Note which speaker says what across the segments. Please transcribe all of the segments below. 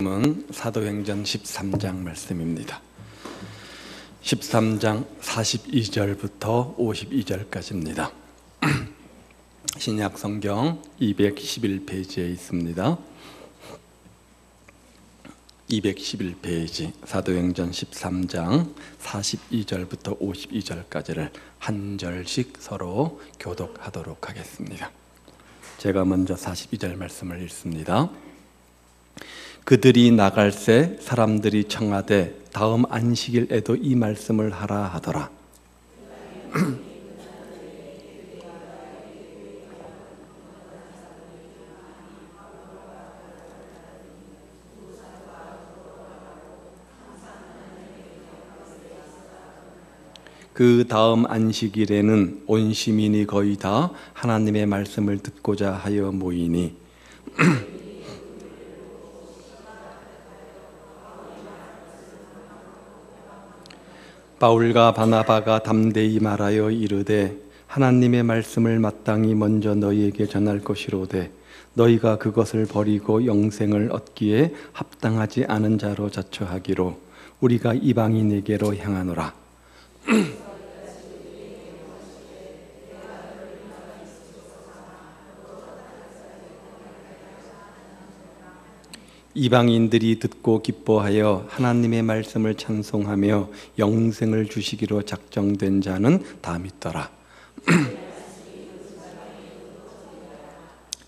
Speaker 1: 말씀은 사도행전 13장 말씀입니다. 13장 42절부터 52절까지입니다. 신약 성경 211페이지에 있습니다. 211페이지 사도행전 13장 42절부터 52절까지를 한 절씩 서로 교독하도록 하겠습니다. 제가 먼저 42절 말씀을 읽습니다. 그들이 나갈새 사람들이 청하되 다음 안식일에도 이 말씀을 하라 하더라. 그 다음 안식일에는 온 시민이 거의 다 하나님의 말씀을 듣고자 하여 모이니 바울과 바나바가 담대히 말하여 이르되 하나님의 말씀을 마땅히 먼저 너희에게 전할 것이로되 너희가 그것을 버리고 영생을 얻기에 합당하지 않은 자로 자처하기로 우리가 이방인에게로 향하노라. 이방인들이 듣고 기뻐하여 하나님의 말씀을 찬송하며 영생을 주시기로 작정된 자는 다 믿더라.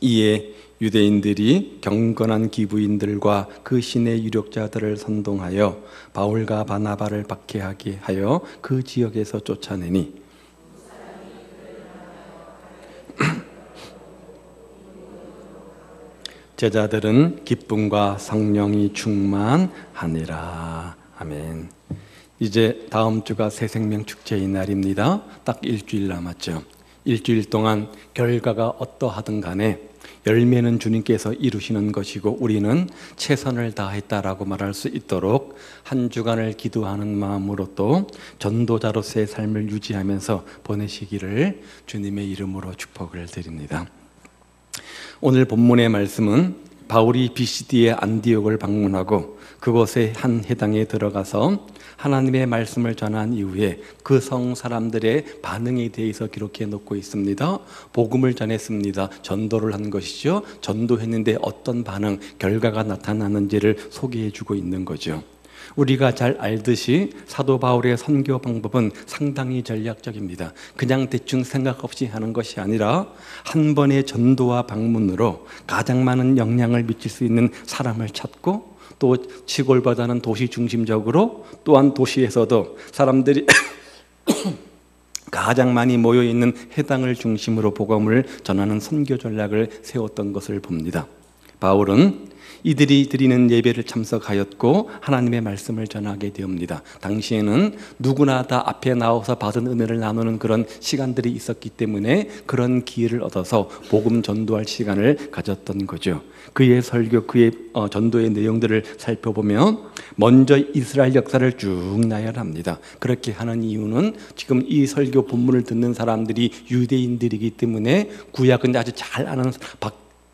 Speaker 1: 이에 유대인들이 경건한 기부인들과 그 신의 유력자들을 선동하여 바울과 바나바를 박해하게 하여 그 지역에서 쫓아내니 제자들은 기쁨과 성령이 충만하니라. 아멘. 이제 다음 주가 새생명 축제의 날입니다. 딱 일주일 남았죠. 일주일 동안 결과가 어떠하든 간에 열매는 주님께서 이루시는 것이고 우리는 최선을 다했다라고 말할 수 있도록 한 주간을 기도하는 마음으로 또 전도자로서의 삶을 유지하면서 보내시기를 주님의 이름으로 축복을 드립니다. 오늘 본문의 말씀은 바울이 비시디의 안디옥을 방문하고 그곳의 한 회당에 들어가서 하나님의 말씀을 전한 이후에 그 성 사람들의 반응에 대해서 기록해 놓고 있습니다. 복음을 전했습니다. 전도를 한 것이죠. 전도했는데 어떤 반응, 결과가 나타나는지를 소개해 주고 있는 거죠. 우리가 잘 알듯이 사도 바울의 선교 방법은 상당히 전략적입니다. 그냥 대충 생각 없이 하는 것이 아니라 한 번의 전도와 방문으로 가장 많은 영향을 미칠 수 있는 사람을 찾고 또 시골보다는 도시 중심적으로 또한 도시에서도 사람들이 가장 많이 모여있는 해당을 중심으로 복음을 전하는 선교 전략을 세웠던 것을 봅니다. 바울은 이들이 드리는 예배를 참석하였고 하나님의 말씀을 전하게 되옵니다. 당시에는 누구나 다 앞에 나와서 받은 은혜를 나누는 그런 시간들이 있었기 때문에 그런 기회를 얻어서 복음 전도할 시간을 가졌던 거죠. 그의 설교, 그의 전도의 내용들을 살펴보면 먼저 이스라엘 역사를 쭉 나열합니다. 그렇게 하는 이유는 지금 이 설교 본문을 듣는 사람들이 유대인들이기 때문에 구약은 아주 잘 아는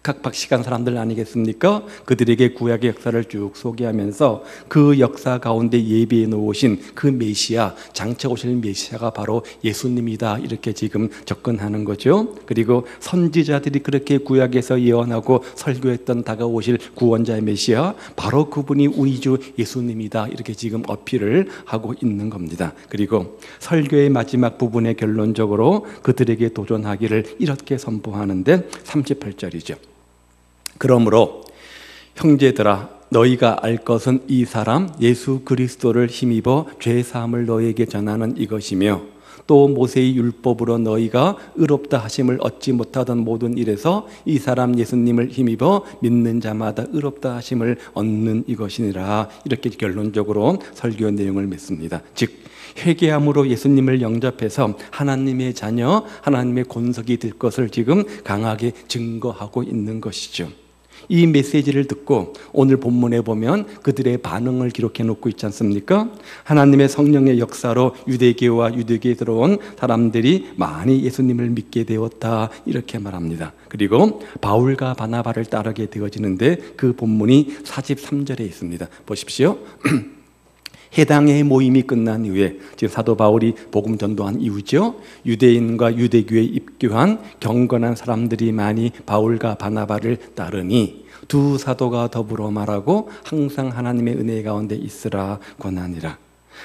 Speaker 1: 박식한 사람들 아니겠습니까? 그들에게 구약의 역사를 쭉 소개하면서 그 역사 가운데 예비해 놓으신 그 메시아, 장차 오실 메시아가 바로 예수님이다 이렇게 지금 접근하는 거죠. 그리고 선지자들이 그렇게 구약에서 예언하고 설교했던 다가오실 구원자의 메시아, 바로 그분이 우리 주 예수님이다 이렇게 지금 어필을 하고 있는 겁니다. 그리고 설교의 마지막 부분에 결론적으로 그들에게 도전하기를 이렇게 선포하는데 38절이죠. 그러므로 형제들아 너희가 알 것은 이 사람 예수 그리스도를 힘입어 죄사함을 너희에게 전하는 이것이며 또 모세의 율법으로 너희가 의롭다 하심을 얻지 못하던 모든 일에서 이 사람 예수님을 힘입어 믿는 자마다 의롭다 하심을 얻는 이것이니라. 이렇게 결론적으로 설교 내용을 맺습니다. 즉 회개함으로 예수님을 영접해서 하나님의 자녀, 하나님의 권속이 될 것을 지금 강하게 증거하고 있는 것이죠. 이 메시지를 듣고 오늘 본문에 보면 그들의 반응을 기록해 놓고 있지 않습니까? 하나님의 성령의 역사로 유대교와 유대교에 들어온 사람들이 많이 예수님을 믿게 되었다, 이렇게 말합니다. 그리고 바울과 바나바를 따르게 되어지는데 그 본문이 43절에 있습니다. 보십시오. 해당의 모임이 끝난 이후에, 지금 사도 바울이 복음 전도한 이후죠. 유대인과 유대교에 입교한 경건한 사람들이 많이 바울과 바나바를 따르니 두 사도가 더불어 말하고 항상 하나님의 은혜 가운데 있으라 권하니라.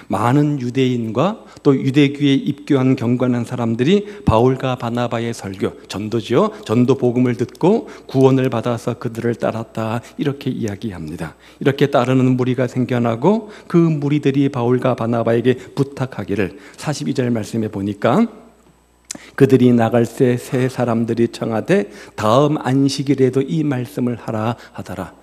Speaker 1: 많은 유대인과 또 유대교에 입교한 경건한 사람들이 바울과 바나바의 설교, 전도죠. 전도 복음을 듣고 구원을 받아서 그들을 따랐다, 이렇게 이야기합니다. 이렇게 따르는 무리가 생겨나고 그 무리들이 바울과 바나바에게 부탁하기를 42절 말씀에 보니까 그들이 나갈 새 사람들이 청하되 다음 안식일에도 이 말씀을 하라 하더라.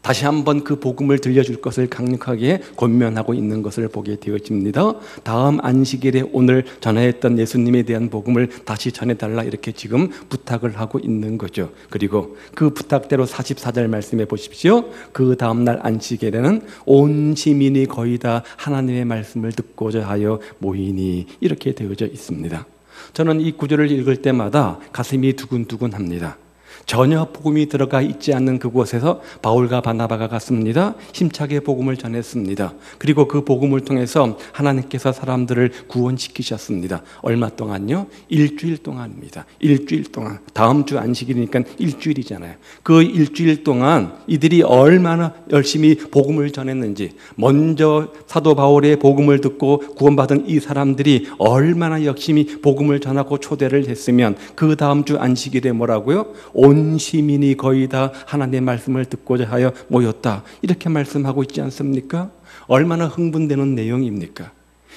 Speaker 1: 다시 한번 그 복음을 들려줄 것을 강력하게 권면하고 있는 것을 보게 되어집니다. 다음 안식일에 오늘 전해했던 예수님에 대한 복음을 다시 전해달라, 이렇게 지금 부탁을 하고 있는 거죠. 그리고 그 부탁대로 44절 말씀해 보십시오. 그 다음날 안식일에는 온 시민이 거의 다 하나님의 말씀을 듣고자 하여 모이니, 이렇게 되어져 있습니다. 저는 이 구절을 읽을 때마다 가슴이 두근두근합니다. 전혀 복음이 들어가 있지 않는 그곳에서 바울과 바나바가 갔습니다. 힘차게 복음을 전했습니다. 그리고 그 복음을 통해서 하나님께서 사람들을 구원시키셨습니다. 얼마 동안요? 일주일 동안입니다. 일주일 동안. 다음 주 안식일이니까 일주일이잖아요. 그 일주일 동안 이들이 얼마나 열심히 복음을 전했는지, 먼저 사도 바울의 복음을 듣고 구원받은 이 사람들이 얼마나 열심히 복음을 전하고 초대를 했으면 그 다음 주 안식일에 뭐라고요? 온 시민이 거의 다 하나님의 말씀을 듣고자 하여 모였다, 이렇게 말씀하고 있지 않습니까? 얼마나 흥분되는 내용입니까?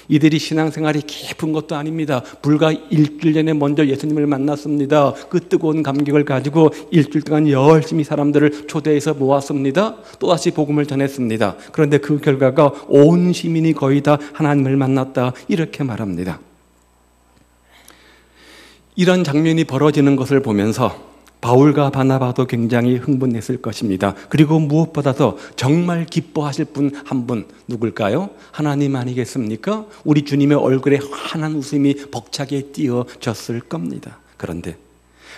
Speaker 1: 이들이 신앙생활이 깊은 것도 아닙니다. 불과 일주일 전에 먼저 예수님을 만났습니다. 그 뜨거운 감격을 가지고 일주일 동안 열심히 사람들을 초대해서 모았습니다. 또다시 복음을 전했습니다. 그런데 그 결과가 온 시민이 거의 다 하나님을 만났다, 이렇게 말합니다. 이런 장면이 벌어지는 것을 보면서 바울과 바나바도 굉장히 흥분했을 것입니다. 그리고 무엇보다도 정말 기뻐하실 분 한 분, 누굴까요? 하나님 아니겠습니까? 우리 주님의 얼굴에 환한 웃음이 벅차게 띄어졌을 겁니다. 그런데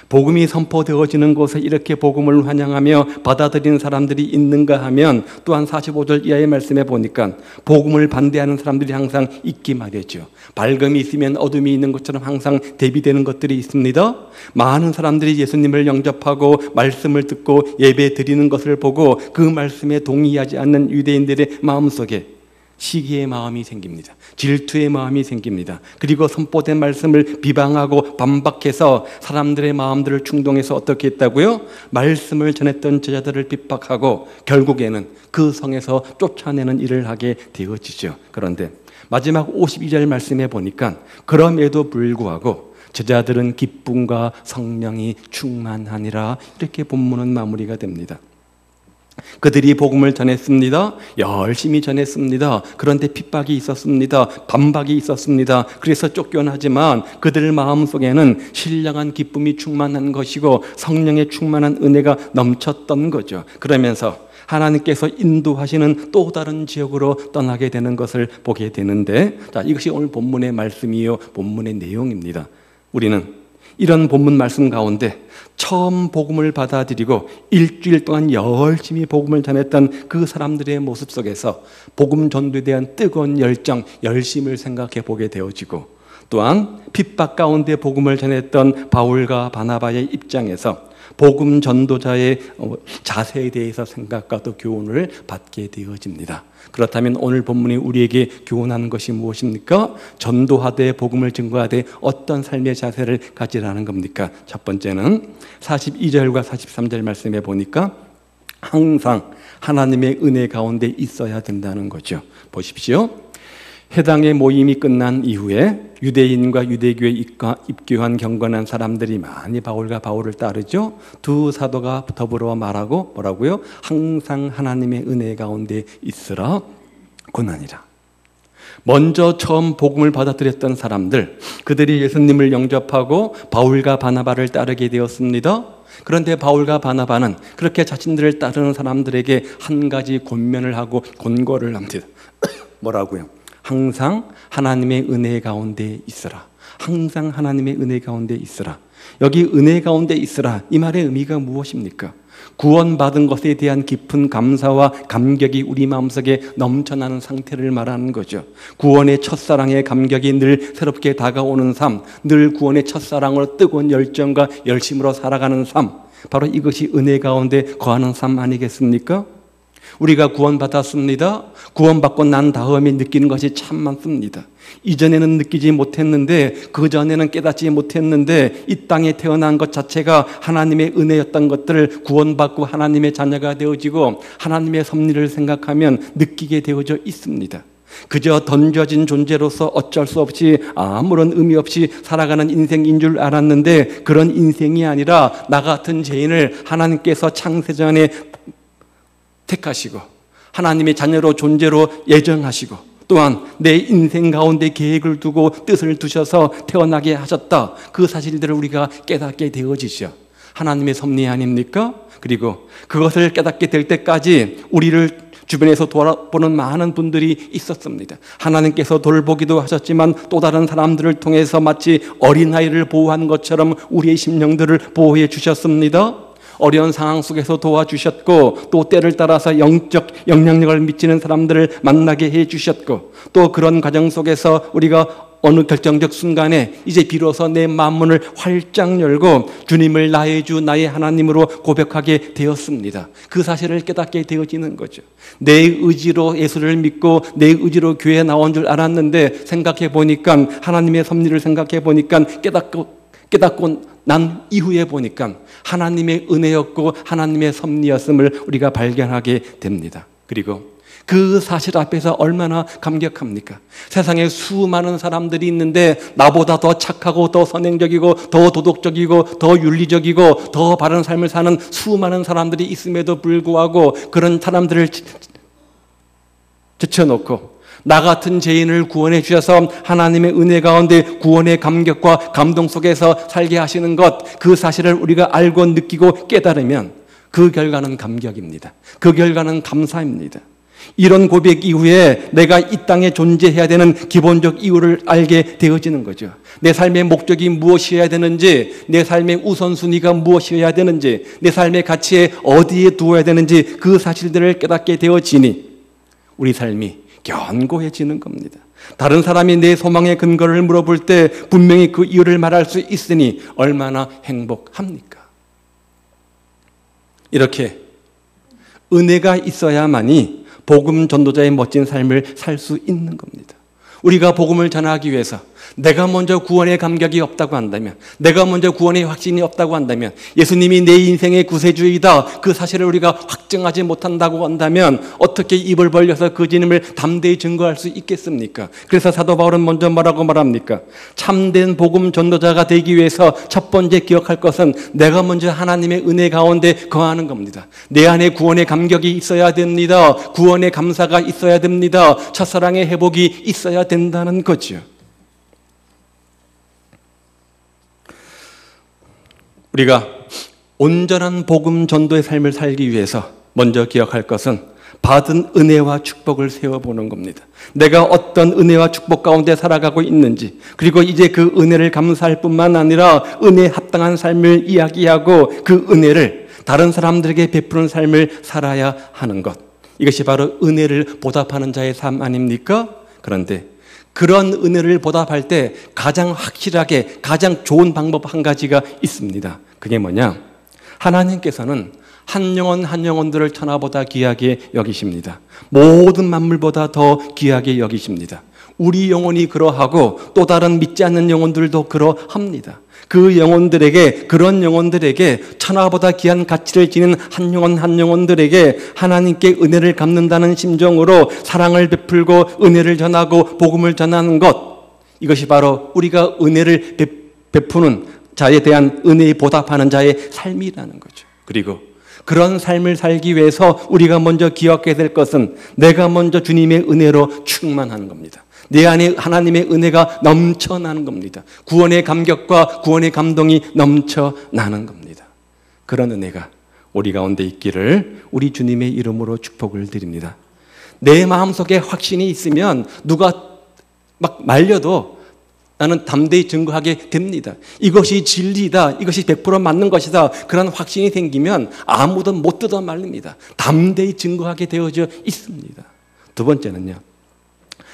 Speaker 1: 복음이 선포되어지는 곳에 이렇게 복음을 환영하며 받아들이는 사람들이 있는가 하면, 또한 45절 이하의 말씀에 보니까 복음을 반대하는 사람들이 항상 있기 마련이죠. 밝음이 있으면 어둠이 있는 것처럼 항상 대비되는 것들이 있습니다. 많은 사람들이 예수님을 영접하고 말씀을 듣고 예배 드리는 것을 보고 그 말씀에 동의하지 않는 유대인들의 마음속에 시기의 마음이 생깁니다. 질투의 마음이 생깁니다. 그리고 선포된 말씀을 비방하고 반박해서 사람들의 마음들을 충동해서 어떻게 했다고요? 말씀을 전했던 제자들을 핍박하고 결국에는 그 성에서 쫓아내는 일을 하게 되어지죠. 그런데 마지막 52절 말씀에 보니까 그럼에도 불구하고 제자들은 기쁨과 성령이 충만하니라, 이렇게 본문은 마무리가 됩니다. 그들이 복음을 전했습니다. 열심히 전했습니다. 그런데 핍박이 있었습니다. 반박이 있었습니다. 그래서 쫓겨나지만 그들 마음속에는 신령한 기쁨이 충만한 것이고 성령의 충만한 은혜가 넘쳤던 거죠. 그러면서 하나님께서 인도하시는 또 다른 지역으로 떠나게 되는 것을 보게 되는데, 자, 이것이 오늘 본문의 말씀이요, 본문의 내용입니다. 우리는 이런 본문 말씀 가운데 처음 복음을 받아들이고 일주일 동안 열심히 복음을 전했던 그 사람들의 모습 속에서 복음 전도에 대한 뜨거운 열정, 열심을 생각해 보게 되어지고, 또한 핍박 가운데 복음을 전했던 바울과 바나바의 입장에서 복음 전도자의 자세에 대해서 생각과 또 교훈을 받게 되어집니다. 그렇다면 오늘 본문이 우리에게 교훈하는 것이 무엇입니까? 전도하되 복음을 증거하되 어떤 삶의 자세를 가지라는 겁니까? 첫 번째는 42절과 43절 말씀에 보니까 항상 하나님의 은혜 가운데 있어야 된다는 거죠. 보십시오. 해당의 모임이 끝난 이후에 유대인과 유대교에 입교한 경건한 사람들이 많이 바울과 바울을 따르죠. 두 사도가 더불어 말하고 뭐라고요? 항상 하나님의 은혜 가운데 있으라 권하니라. 먼저 처음 복음을 받아들였던 사람들, 그들이 예수님을 영접하고 바울과 바나바를 따르게 되었습니다. 그런데 바울과 바나바는 그렇게 자신들을 따르는 사람들에게 한 가지 권면을 하고 권고를 합니다. 뭐라고요? 항상 하나님의 은혜 가운데 있으라. 항상 하나님의 은혜 가운데 있으라. 여기 은혜 가운데 있으라, 이 말의 의미가 무엇입니까? 구원받은 것에 대한 깊은 감사와 감격이 우리 마음속에 넘쳐나는 상태를 말하는 거죠. 구원의 첫사랑의 감격이 늘 새롭게 다가오는 삶, 늘 구원의 첫사랑으로 뜨거운 열정과 열심으로 살아가는 삶, 바로 이것이 은혜 가운데 거하는 삶 아니겠습니까? 우리가 구원받았습니다. 구원받고 난 다음에 느끼는 것이 참 많습니다. 이전에는 느끼지 못했는데, 그전에는 깨닫지 못했는데, 이 땅에 태어난 것 자체가 하나님의 은혜였던 것들을 구원받고 하나님의 자녀가 되어지고 하나님의 섭리를 생각하면 느끼게 되어져 있습니다. 그저 던져진 존재로서 어쩔 수 없이 아무런 의미 없이 살아가는 인생인 줄 알았는데, 그런 인생이 아니라 나 같은 죄인을 하나님께서 창세전에 택하시고 하나님의 자녀로 존재로 예정하시고 또한 내 인생 가운데 계획을 두고 뜻을 두셔서 태어나게 하셨다, 그 사실들을 우리가 깨닫게 되어지죠. 하나님의 섭리 아닙니까? 그리고 그것을 깨닫게 될 때까지 우리를 주변에서 돌아보는 많은 분들이 있었습니다. 하나님께서 돌보기도 하셨지만 또 다른 사람들을 통해서 마치 어린아이를 보호하는 것처럼 우리의 심령들을 보호해 주셨습니다. 어려운 상황 속에서 도와주셨고, 또 때를 따라서 영적 영향력을 미치는 사람들을 만나게 해주셨고, 또 그런 과정 속에서 우리가 어느 결정적 순간에 이제 비로소 내 마음문을 활짝 열고 주님을 나의 주 나의 하나님으로 고백하게 되었습니다. 그 사실을 깨닫게 되어지는 거죠. 내 의지로 예수를 믿고 내 의지로 교회에 나온 줄 알았는데, 생각해 보니까 하나님의 섭리를 생각해 보니까 깨닫고 난 이후에 보니까 하나님의 은혜였고 하나님의 섭리였음을 우리가 발견하게 됩니다. 그리고 그 사실 앞에서 얼마나 감격합니까? 세상에 수많은 사람들이 있는데 나보다 더 착하고 더 선행적이고 더 도덕적이고 더 윤리적이고 더 바른 삶을 사는 수많은 사람들이 있음에도 불구하고 그런 사람들을 제쳐놓고 나 같은 죄인을 구원해 주셔서 하나님의 은혜 가운데 구원의 감격과 감동 속에서 살게 하시는 것, 그 사실을 우리가 알고 느끼고 깨달으면 그 결과는 감격입니다. 그 결과는 감사입니다. 이런 고백 이후에 내가 이 땅에 존재해야 되는 기본적 이유를 알게 되어지는 거죠. 내 삶의 목적이 무엇이어야 되는지, 내 삶의 우선순위가 무엇이어야 되는지, 내 삶의 가치에 어디에 두어야 되는지 그 사실들을 깨닫게 되어지니 우리 삶이 견고해지는 겁니다. 다른 사람이 내 소망의 근거를 물어볼 때 분명히 그 이유를 말할 수 있으니 얼마나 행복합니까? 이렇게 은혜가 있어야만이 복음 전도자의 멋진 삶을 살 수 있는 겁니다. 우리가 복음을 전하기 위해서 내가 먼저 구원의 감격이 없다고 한다면, 내가 먼저 구원의 확신이 없다고 한다면, 예수님이 내 인생의 구세주이다, 그 사실을 우리가 확증하지 못한다고 한다면 어떻게 입을 벌려서 그 주님을 담대히 증거할 수 있겠습니까? 그래서 사도 바울은 먼저 뭐라고 말합니까? 참된 복음 전도자가 되기 위해서 첫 번째 기억할 것은 내가 먼저 하나님의 은혜 가운데 거하는 겁니다. 내 안에 구원의 감격이 있어야 됩니다. 구원의 감사가 있어야 됩니다. 첫사랑의 회복이 있어야 된다는 거죠. 우리가 온전한 복음 전도의 삶을 살기 위해서 먼저 기억할 것은 받은 은혜와 축복을 세워보는 겁니다. 내가 어떤 은혜와 축복 가운데 살아가고 있는지, 그리고 이제 그 은혜를 감사할 뿐만 아니라 은혜에 합당한 삶을 이야기하고 그 은혜를 다른 사람들에게 베푸는 삶을 살아야 하는 것, 이것이 바로 은혜를 보답하는 자의 삶 아닙니까? 그런데 그런 은혜를 보답할 때 가장 확실하게 가장 좋은 방법 한 가지가 있습니다. 그게 뭐냐? 하나님께서는 한 영혼 한 영혼들을 천하보다 귀하게 여기십니다. 모든 만물보다 더 귀하게 여기십니다. 우리 영혼이 그러하고 또 다른 믿지 않는 영혼들도 그러합니다. 그 영혼들에게, 그런 영혼들에게, 천하보다 귀한 가치를 지닌 한 영혼 한 영혼들에게 하나님께 은혜를 갚는다는 심정으로 사랑을 베풀고 은혜를 전하고 복음을 전하는 것, 이것이 바로 우리가 은혜를 베푸는 자에 대한 은혜에 보답하는 자의 삶이라는 거죠. 그리고 그런 삶을 살기 위해서 우리가 먼저 기억해야 될 것은 내가 먼저 주님의 은혜로 충만하는 겁니다. 내 안에 하나님의 은혜가 넘쳐나는 겁니다. 구원의 감격과 구원의 감동이 넘쳐나는 겁니다. 그런 은혜가 우리 가운데 있기를 우리 주님의 이름으로 축복을 드립니다. 내 마음속에 확신이 있으면 누가 막 말려도 나는 담대히 증거하게 됩니다. 이것이 진리다, 이것이 100% 맞는 것이다, 그런 확신이 생기면 아무도 못 뜯어 말립니다. 담대히 증거하게 되어져 있습니다. 두 번째는요,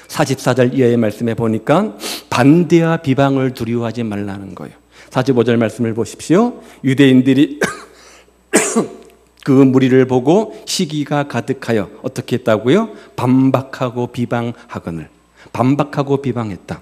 Speaker 1: 44절 이하의 말씀에 보니까 반대와 비방을 두려워하지 말라는 거예요. 45절 말씀을 보십시오. 유대인들이 그 무리를 보고 시기가 가득하여 어떻게 했다고요? 반박하고 비방하거늘. 반박하고 비방했다.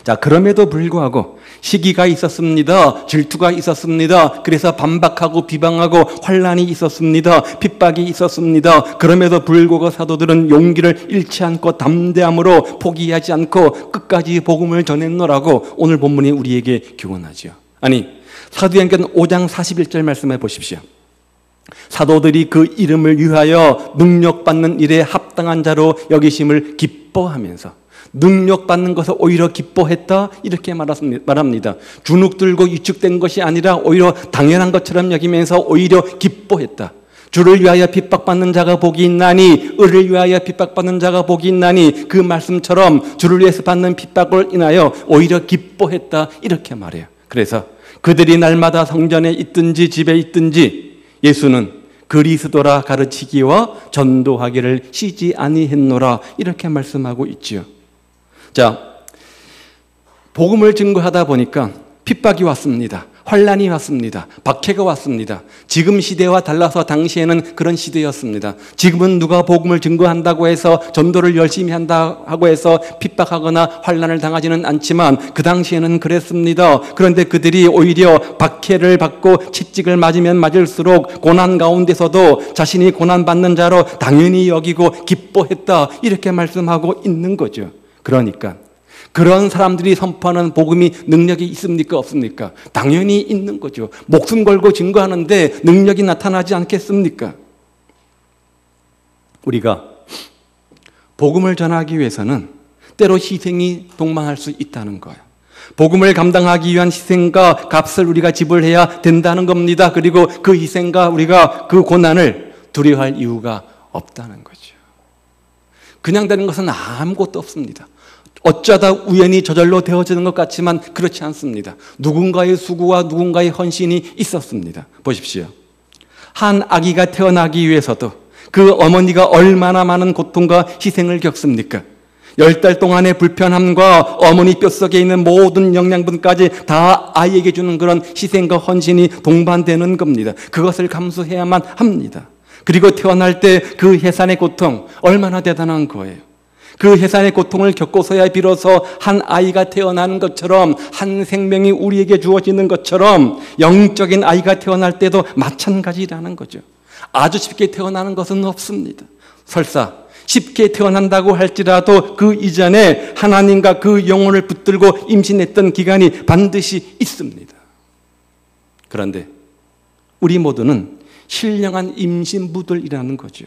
Speaker 1: 자, 그럼에도 불구하고 시기가 있었습니다. 질투가 있었습니다. 그래서 반박하고 비방하고 환난이 있었습니다. 핍박이 있었습니다. 그럼에도 불구하고 사도들은 용기를 잃지 않고 담대함으로 포기하지 않고 끝까지 복음을 전했노라고 오늘 본문이 우리에게 교훈하죠. 아니, 사도행전 5장 41절 말씀해 보십시오. 사도들이 그 이름을 위하여 능력받는 일에 합당한 자로 여기심을 기뻐하면서, 능력받는 것을 오히려 기뻐했다, 이렇게 말합니다. 주눅 들고 위축된 것이 아니라 오히려 당연한 것처럼 여기면서 오히려 기뻐했다. 주를 위하여 핍박받는 자가 복이 있나니, 을을 위하여 핍박받는 자가 복이 있나니, 그 말씀처럼 주를 위해서 받는 핍박을 인하여 오히려 기뻐했다, 이렇게 말해요. 그래서 그들이 날마다 성전에 있든지 집에 있든지 예수는 그리스도라 가르치기와 전도하기를 쉬지 아니했노라, 이렇게 말씀하고 있지요. 자, 복음을 증거하다 보니까 핍박이 왔습니다. 환난이 왔습니다. 박해가 왔습니다. 지금 시대와 달라서 당시에는 그런 시대였습니다. 지금은 누가 복음을 증거한다고 해서 전도를 열심히 한다고 해서 핍박하거나 환난을 당하지는 않지만 그 당시에는 그랬습니다. 그런데 그들이 오히려 박해를 받고 채찍을 맞으면 맞을수록 고난 가운데서도 자신이 고난받는 자로 당연히 여기고 기뻐했다, 이렇게 말씀하고 있는 거죠. 그러니까 그런 사람들이 선포하는 복음이 능력이 있습니까, 없습니까? 당연히 있는 거죠. 목숨 걸고 증거하는데 능력이 나타나지 않겠습니까? 우리가 복음을 전하기 위해서는 때로 희생이 동반할 수 있다는 거예요. 복음을 감당하기 위한 희생과 값을 우리가 지불해야 된다는 겁니다. 그리고 그 희생과 우리가 그 고난을 두려워할 이유가 없다는 거죠. 그냥 되는 것은 아무것도 없습니다. 어쩌다 우연히 저절로 되어지는 것 같지만 그렇지 않습니다. 누군가의 수고와 누군가의 헌신이 있었습니다. 보십시오. 한 아기가 태어나기 위해서도 그 어머니가 얼마나 많은 고통과 희생을 겪습니까? 10달 동안의 불편함과 어머니 뼛속에 있는 모든 영양분까지 다 아이에게 주는 그런 희생과 헌신이 동반되는 겁니다. 그것을 감수해야만 합니다. 그리고 태어날 때 그 해산의 고통, 얼마나 대단한 거예요. 그 해산의 고통을 겪고서야 비로소 한 아이가 태어나는 것처럼, 한 생명이 우리에게 주어지는 것처럼 영적인 아이가 태어날 때도 마찬가지라는 거죠. 아주 쉽게 태어나는 것은 없습니다. 설사 쉽게 태어난다고 할지라도 그 이전에 하나님과 그 영혼을 붙들고 임신했던 기간이 반드시 있습니다. 그런데 우리 모두는 신령한 임신부들이라는 거죠.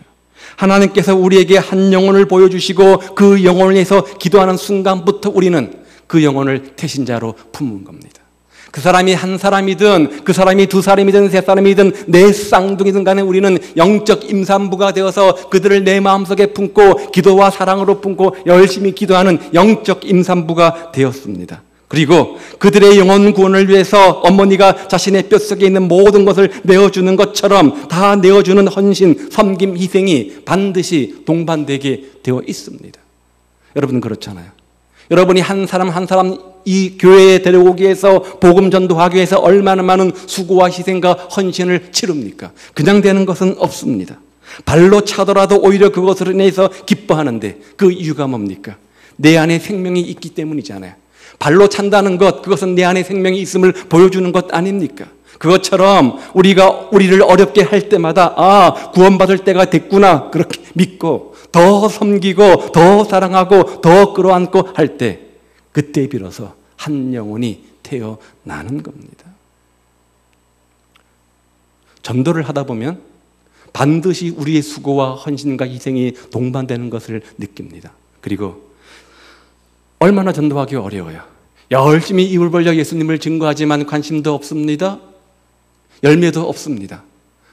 Speaker 1: 하나님께서 우리에게 한 영혼을 보여주시고 그 영혼을 위해서 기도하는 순간부터 우리는 그 영혼을 태신자로 품은 겁니다. 그 사람이 한 사람이든 그 사람이 두 사람이든 세 사람이든 내 쌍둥이든 간에 우리는 영적 임산부가 되어서 그들을 내 마음속에 품고 기도와 사랑으로 품고 열심히 기도하는 영적 임산부가 되었습니다. 그리고 그들의 영혼 구원을 위해서 어머니가 자신의 뼛속에 있는 모든 것을 내어주는 것처럼 다 내어주는 헌신, 섬김, 희생이 반드시 동반되게 되어 있습니다. 여러분 그렇잖아요. 여러분이 한 사람 한 사람 이 교회에 데려오기 위해서 복음 전도하기 위해서 얼마나 많은 수고와 희생과 헌신을 치릅니까? 그냥 되는 것은 없습니다. 발로 차더라도 오히려 그것으로 인해서 기뻐하는데 그 이유가 뭡니까? 내 안에 생명이 있기 때문이잖아요. 발로 찬다는 것, 그것은 내 안에 생명이 있음을 보여주는 것 아닙니까? 그것처럼 우리가 우리를 어렵게 할 때마다 아, 구원받을 때가 됐구나 그렇게 믿고 더 섬기고 더 사랑하고 더 끌어안고 할 때 그때 비로소 한 영혼이 태어나는 겁니다. 전도를 하다 보면 반드시 우리의 수고와 헌신과 희생이 동반되는 것을 느낍니다. 그리고 얼마나 전도하기 어려워요. 열심히 입을 벌려 예수님을 증거하지만 관심도 없습니다. 열매도 없습니다.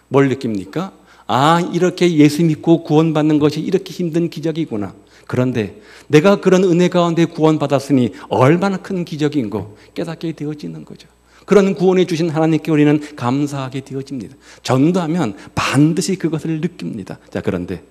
Speaker 1: 뭘 느낍니까? 아, 이렇게 예수 믿고 구원받는 것이 이렇게 힘든 기적이구나. 그런데 내가 그런 은혜 가운데 구원받았으니 얼마나 큰 기적인고 깨닫게 되어지는 거죠. 그런 구원해 주신 하나님께 우리는 감사하게 되어집니다. 전도하면 반드시 그것을 느낍니다. 자, 그런데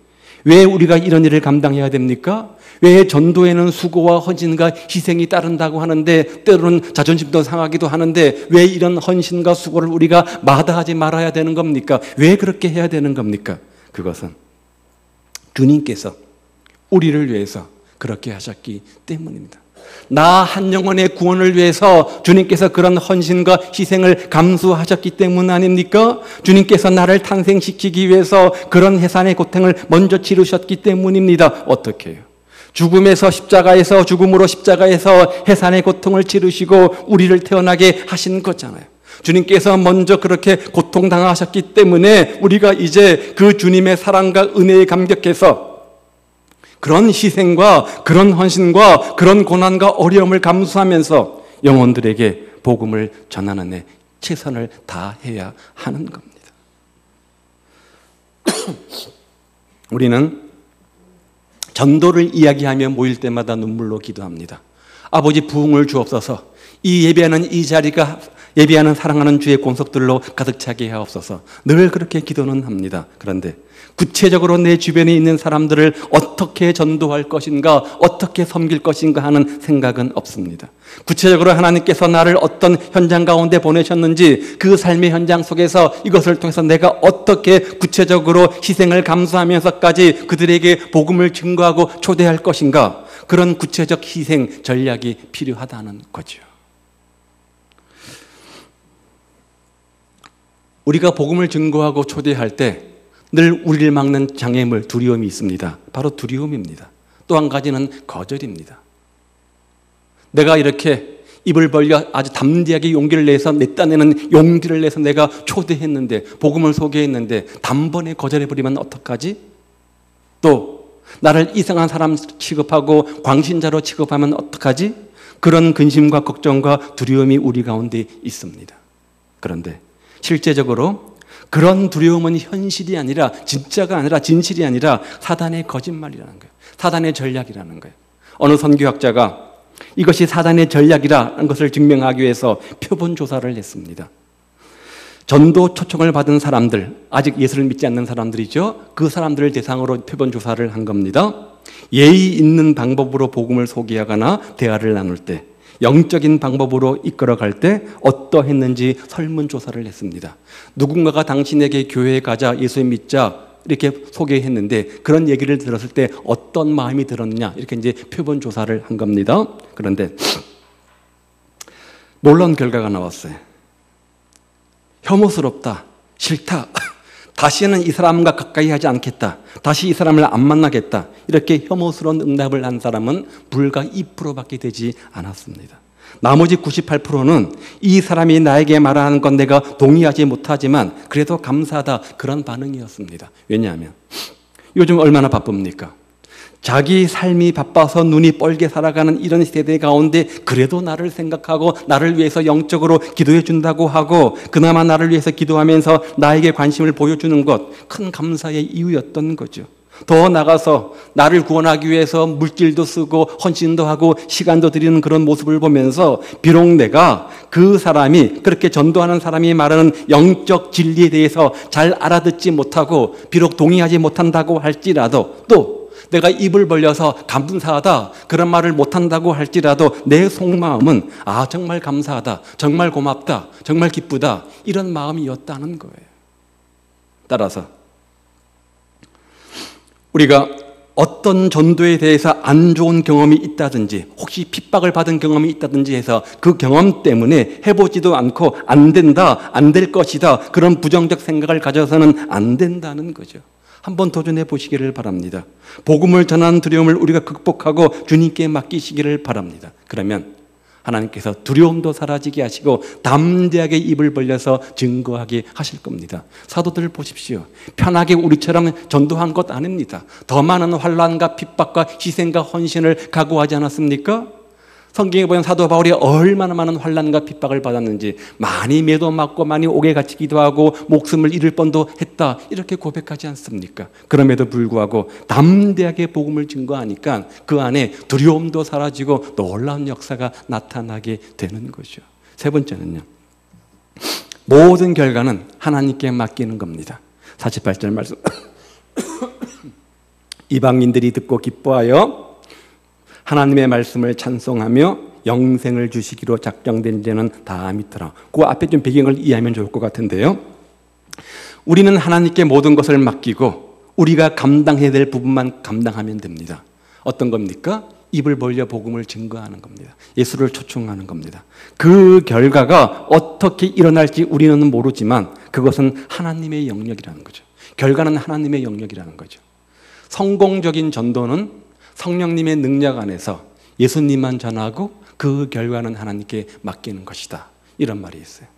Speaker 1: 왜 우리가 이런 일을 감당해야 됩니까? 왜 전도에는 수고와 헌신과 희생이 따른다고 하는데 때로는 자존심도 상하기도 하는데 왜 이런 헌신과 수고를 우리가 마다하지 말아야 되는 겁니까? 왜 그렇게 해야 되는 겁니까? 그것은 주님께서 우리를 위해서 그렇게 하셨기 때문입니다. 나 한 영혼의 구원을 위해서 주님께서 그런 헌신과 희생을 감수하셨기 때문 아닙니까? 주님께서 나를 탄생시키기 위해서 그런 해산의 고통을 먼저 치르셨기 때문입니다. 어떻게 해요? 죽음으로 십자가에서 해산의 고통을 치르시고 우리를 태어나게 하신 거잖아요. 주님께서 먼저 그렇게 고통당하셨기 때문에 우리가 이제 그 주님의 사랑과 은혜에 감격해서 그런 희생과 그런 헌신과 그런 고난과 어려움을 감수하면서 영혼들에게 복음을 전하는 데 최선을 다해야 하는 겁니다. 우리는 전도를 이야기하며 모일 때마다 눈물로 기도합니다. 아버지 부흥을 주옵소서. 이 예배하는 이 자리가 예배하는 사랑하는 주의 권속들로 가득 차게 하옵소서. 늘 그렇게 기도는 합니다. 그런데 구체적으로 내 주변에 있는 사람들을 어떻게 전도할 것인가, 어떻게 섬길 것인가 하는 생각은 없습니다. 구체적으로 하나님께서 나를 어떤 현장 가운데 보내셨는지 그 삶의 현장 속에서 이것을 통해서 내가 어떻게 구체적으로 희생을 감수하면서까지 그들에게 복음을 증거하고 초대할 것인가, 그런 구체적 희생 전략이 필요하다는 거죠. 우리가 복음을 증거하고 초대할 때 늘 우리를 막는 장애물, 두려움이 있습니다. 바로 두려움입니다. 또 한 가지는 거절입니다. 내가 이렇게 입을 벌려 아주 담대하게 용기를 내서 내 딴에는 용기를 내서 내가 초대했는데 복음을 소개했는데 단번에 거절해버리면 어떡하지? 또 나를 이상한 사람 취급하고 광신자로 취급하면 어떡하지? 그런 근심과 걱정과 두려움이 우리 가운데 있습니다. 그런데 실제적으로 그런 두려움은 현실이 아니라 진짜가 아니라 진실이 아니라 사단의 거짓말이라는 거예요. 사단의 전략이라는 거예요. 어느 선교학자가 이것이 사단의 전략이라는 것을 증명하기 위해서 표본 조사를 했습니다. 전도 초청을 받은 사람들, 아직 예수를 믿지 않는 사람들이죠. 그 사람들을 대상으로 표본 조사를 한 겁니다. 예의 있는 방법으로 복음을 소개하거나 대화를 나눌 때, 영적인 방법으로 이끌어갈 때 어떠했는지 설문조사를 했습니다. 누군가가 당신에게 교회에 가자, 예수 믿자 이렇게 소개했는데 그런 얘기를 들었을 때 어떤 마음이 들었느냐, 이렇게 이제 표본조사를 한 겁니다. 그런데 놀라운 결과가 나왔어요. 혐오스럽다, 싫다, 다시는 이 사람과 가까이 하지 않겠다, 다시 이 사람을 안 만나겠다, 이렇게 혐오스러운 응답을 한 사람은 불과 2%밖에 되지 않았습니다. 나머지 98%는 이 사람이 나에게 말하는 건 내가 동의하지 못하지만 그래도 감사하다, 그런 반응이었습니다. 왜냐하면 요즘 얼마나 바쁩니까? 자기 삶이 바빠서 눈이 뻘게 살아가는 이런 세대 가운데 그래도 나를 생각하고 나를 위해서 영적으로 기도해 준다고 하고 그나마 나를 위해서 기도하면서 나에게 관심을 보여주는 것, 큰 감사의 이유였던 거죠. 더 나가서 나를 구원하기 위해서 물질도 쓰고 헌신도 하고 시간도 드리는 그런 모습을 보면서 비록 내가 그 사람이, 그렇게 전도하는 사람이 말하는 영적 진리에 대해서 잘 알아듣지 못하고 비록 동의하지 못한다고 할지라도, 또 내가 입을 벌려서 감사하다 그런 말을 못한다고 할지라도 내 속마음은 아, 정말 감사하다, 정말 고맙다, 정말 기쁘다, 이런 마음이었다는 거예요. 따라서 우리가 어떤 전도에 대해서 안 좋은 경험이 있다든지 혹시 핍박을 받은 경험이 있다든지 해서 그 경험 때문에 해보지도 않고 안 된다, 안 될 것이다, 그런 부정적 생각을 가져서는 안 된다는 거죠. 한번 도전해 보시기를 바랍니다. 복음을 전하는 두려움을 우리가 극복하고 주님께 맡기시기를 바랍니다. 그러면 하나님께서 두려움도 사라지게 하시고 담대하게 입을 벌려서 증거하게 하실 겁니다. 사도들 보십시오. 편하게 우리처럼 전도한 것 아닙니다. 더 많은 환난과 핍박과 희생과 헌신을 각오하지 않았습니까? 성경에 보면 사도 바울이 얼마나 많은 환난과 핍박을 받았는지, 많이 매도 맞고 많이 옥에 갇히기도 하고 목숨을 잃을 뻔도 했다, 이렇게 고백하지 않습니까? 그럼에도 불구하고 담대하게 복음을 증거하니까 그 안에 두려움도 사라지고 놀라운 역사가 나타나게 되는 거죠. 세 번째는요, 모든 결과는 하나님께 맡기는 겁니다. 48절 말씀. 이방인들이 듣고 기뻐하여 하나님의 말씀을 찬송하며 영생을 주시기로 작정된 자는 다 믿더라. 그 앞에 좀 배경을 이해하면 좋을 것 같은데요, 우리는 하나님께 모든 것을 맡기고 우리가 감당해야 될 부분만 감당하면 됩니다. 어떤 겁니까? 입을 벌려 복음을 증거하는 겁니다. 예수를 초청하는 겁니다. 그 결과가 어떻게 일어날지 우리는 모르지만 그것은 하나님의 영역이라는 거죠. 결과는 하나님의 영역이라는 거죠. 성공적인 전도는 성령님의 능력 안에서 예수님만 전하고 그 결과는 하나님께 맡기는 것이다, 이런 말이 있어요.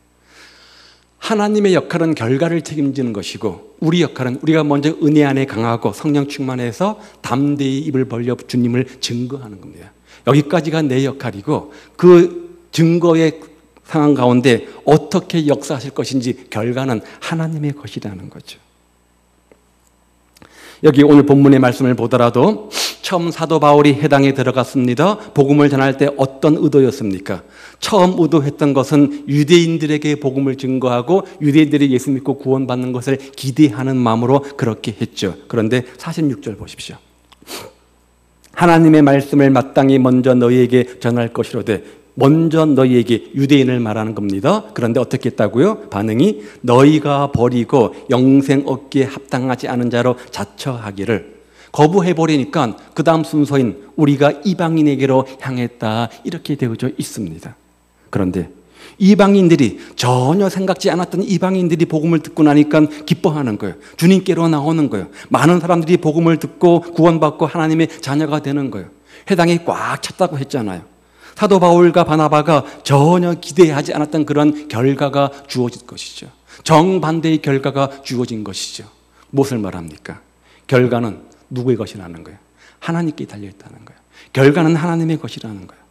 Speaker 1: 하나님의 역할은 결과를 책임지는 것이고, 우리 역할은 우리가 먼저 은혜 안에 강하고 성령 충만해서 담대히 입을 벌려 주님을 증거하는 겁니다. 여기까지가 내 역할이고, 그 증거의 상황 가운데 어떻게 역사하실 것인지 결과는 하나님의 것이라는 거죠. 여기 오늘 본문의 말씀을 보더라도 처음 사도 바울이 해당에 들어갔습니다. 복음을 전할 때 어떤 의도였습니까? 처음 의도했던 것은 유대인들에게 복음을 증거하고 유대인들이 예수 믿고 구원받는 것을 기대하는 마음으로 그렇게 했죠. 그런데 46절 보십시오. 하나님의 말씀을 마땅히 먼저 너희에게 전할 것이로되, 먼저 너희에게, 유대인을 말하는 겁니다. 그런데 어떻게 했다고요? 반응이 너희가 버리고 영생 얻기에 합당하지 않은 자로 자처하기를, 거부해버리니까 그 다음 순서인 우리가 이방인에게로 향했다, 이렇게 되어져 있습니다. 그런데 이방인들이, 전혀 생각지 않았던 이방인들이 복음을 듣고 나니까 기뻐하는 거예요. 주님께로 나오는 거예요. 많은 사람들이 복음을 듣고 구원받고 하나님의 자녀가 되는 거예요. 회당이 꽉 찼다고 했잖아요. 사도 바울과 바나바가 전혀 기대하지 않았던 그런 결과가 주어진 것이죠. 정반대의 결과가 주어진 것이죠. 무엇을 말합니까? 결과는 누구의 것이라는 거예요? 하나님께 달려있다는 거예요. 결과는 하나님의 것이라는 거예요.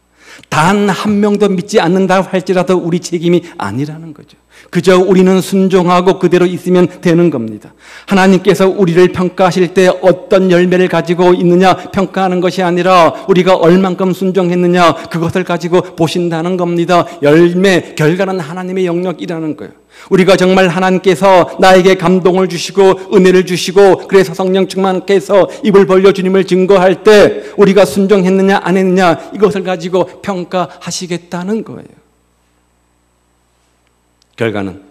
Speaker 1: 단 한 명도 믿지 않는다 할지라도 우리 책임이 아니라는 거죠. 그저 우리는 순종하고 그대로 있으면 되는 겁니다. 하나님께서 우리를 평가하실 때 어떤 열매를 가지고 있느냐 평가하는 것이 아니라 우리가 얼만큼 순종했느냐, 그것을 가지고 보신다는 겁니다. 열매, 결과는 하나님의 영역이라는 거예요. 우리가 정말 하나님께서 나에게 감동을 주시고 은혜를 주시고 그래서 성령 충만께서 입을 벌려 주님을 증거할 때 우리가 순종했느냐 안 했느냐, 이것을 가지고 평가하시겠다는 거예요. 결과는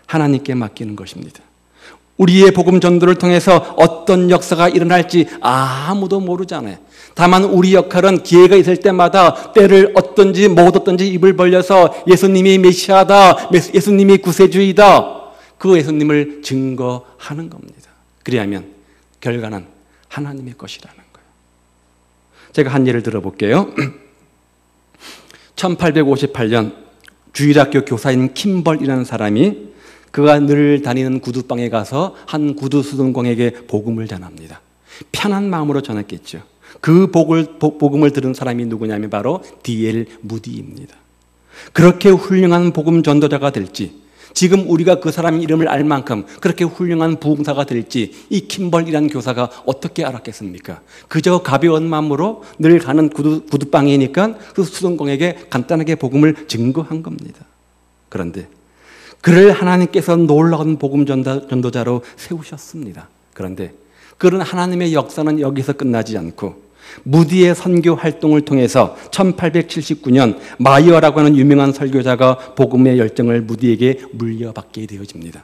Speaker 1: 하나님께 맡기는 것입니다. 우리의 복음 전도를 통해서 어떤 역사가 일어날지 아무도 모르잖아요. 다만 우리 역할은 기회가 있을 때마다 때를 얻든지 못 얻든지 입을 벌려서 예수님이 메시아다, 예수님이 구세주이다, 그 예수님을 증거하는 겁니다. 그리하면 결과는 하나님의 것이라는 거예요. 제가 한 예를 들어볼게요. 1858년 주일학교 교사인 킴벌이라는 사람이 그가 늘 다니는 구두방에 가서 한 구두 수동공에게 복음을 전합니다. 편한 마음으로 전했겠죠. 그 복음을 들은 사람이 누구냐면 바로 D.L. 무디입니다. 그렇게 훌륭한 복음 전도자가 될지, 지금 우리가 그 사람 이름을 알 만큼 그렇게 훌륭한 부흥사가 될지 이 킴벌이라는 교사가 어떻게 알았겠습니까? 그저 가벼운 마음으로 늘 가는 구두방이니까 그 수동공에게 간단하게 복음을 증거한 겁니다. 그런데 그를 하나님께서 놀라운 복음 전도자로 세우셨습니다. 그런데 그런 하나님의 역사는 여기서 끝나지 않고 무디의 선교 활동을 통해서 1879년 마이어라고 하는 유명한 설교자가 복음의 열정을 무디에게 물려받게 되어집니다.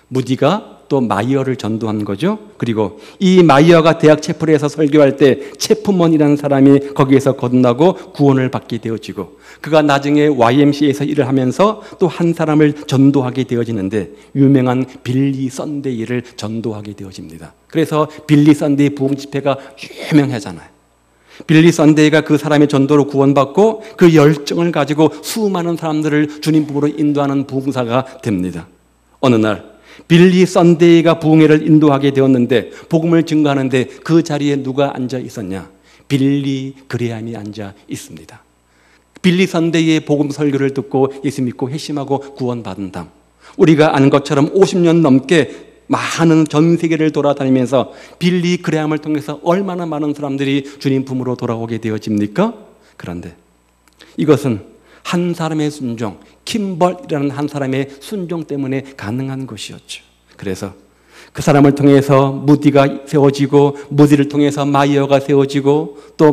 Speaker 1: 무디가 또 마이어를 전도한 거죠. 그리고 이 마이어가 대학 채플에서 설교할 때 체프먼이라는 사람이 거기에서 거듭나고 구원을 받게 되어지고, 그가 나중에 YMCA에서 일을 하면서 또 한 사람을 전도하게 되어지는데 유명한 빌리 썬데이를 전도하게 되어집니다. 그래서 빌리 썬데이 부흥 집회가 유명하잖아요. 빌리 썬데이가 그 사람의 전도로 구원받고 그 열정을 가지고 수많은 사람들을 주님 부으로 인도하는 부흥사가 됩니다. 어느 날 빌리 썬데이가 부흥회를 인도하게 되었는데 복음을 증거하는데 그 자리에 누가 앉아 있었냐? 빌리 그레함이 앉아 있습니다. 빌리 선대의 복음 설교를 듣고 예수 믿고 회심하고 구원받은 다음 우리가 아는 것처럼 50년 넘게 많은 전 세계를 돌아다니면서 빌리 그레함을 통해서 얼마나 많은 사람들이 주님 품으로 돌아오게 되어집니까? 그런데 이것은 한 사람의 순종, 킴벌이라는 한 사람의 순종 때문에 가능한 것이었죠. 그래서 그 사람을 통해서 무디가 세워지고 무디를 통해서 마이어가 세워지고 또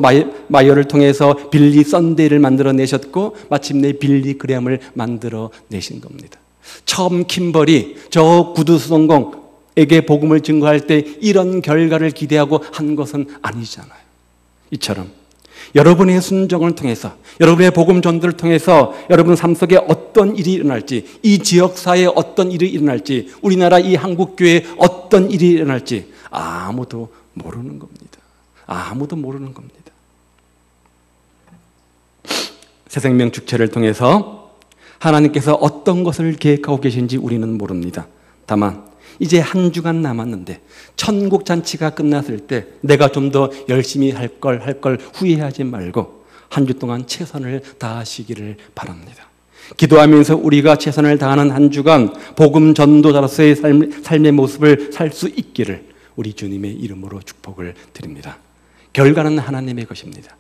Speaker 1: 마이어를 통해서 빌리 썬데이를 만들어내셨고 마침내 빌리 그레함을 만들어내신 겁니다. 처음 킴벌이 저 구두수동공에게 복음을 증거할 때 이런 결과를 기대하고 한 것은 아니잖아요. 이처럼 여러분의 순종을 통해서 여러분의 복음 전도를 통해서 여러분 삶 속에 어떤 일이 일어날지 이 지역사회에 어떤 일이 일어날지 우리나라 이 한국교회에 어떤 일이 일어날지 아무도 모르는 겁니다. 아무도 모르는 겁니다. 새생명 축제를 통해서 하나님께서 어떤 것을 계획하고 계신지 우리는 모릅니다. 다만 이제 한 주간 남았는데 천국 잔치가 끝났을 때 내가 좀 더 열심히 할 걸 후회하지 말고 한 주 동안 최선을 다하시기를 바랍니다. 기도하면서 우리가 최선을 다하는 한 주간 복음 전도자로서의 삶의 모습을 살 수 있기를 우리 주님의 이름으로 축복을 드립니다. 결과는 하나님의 것입니다.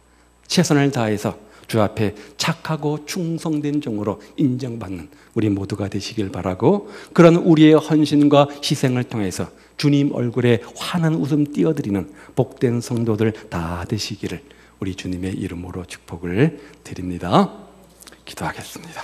Speaker 1: 최선을 다해서 주 앞에 착하고 충성된 종으로 인정받는 우리 모두가 되시길 바라고 그런 우리의 헌신과 희생을 통해서 주님 얼굴에 환한 웃음 띄어드리는 복된 성도들 다 되시기를 우리 주님의 이름으로 축복을 드립니다. 기도하겠습니다.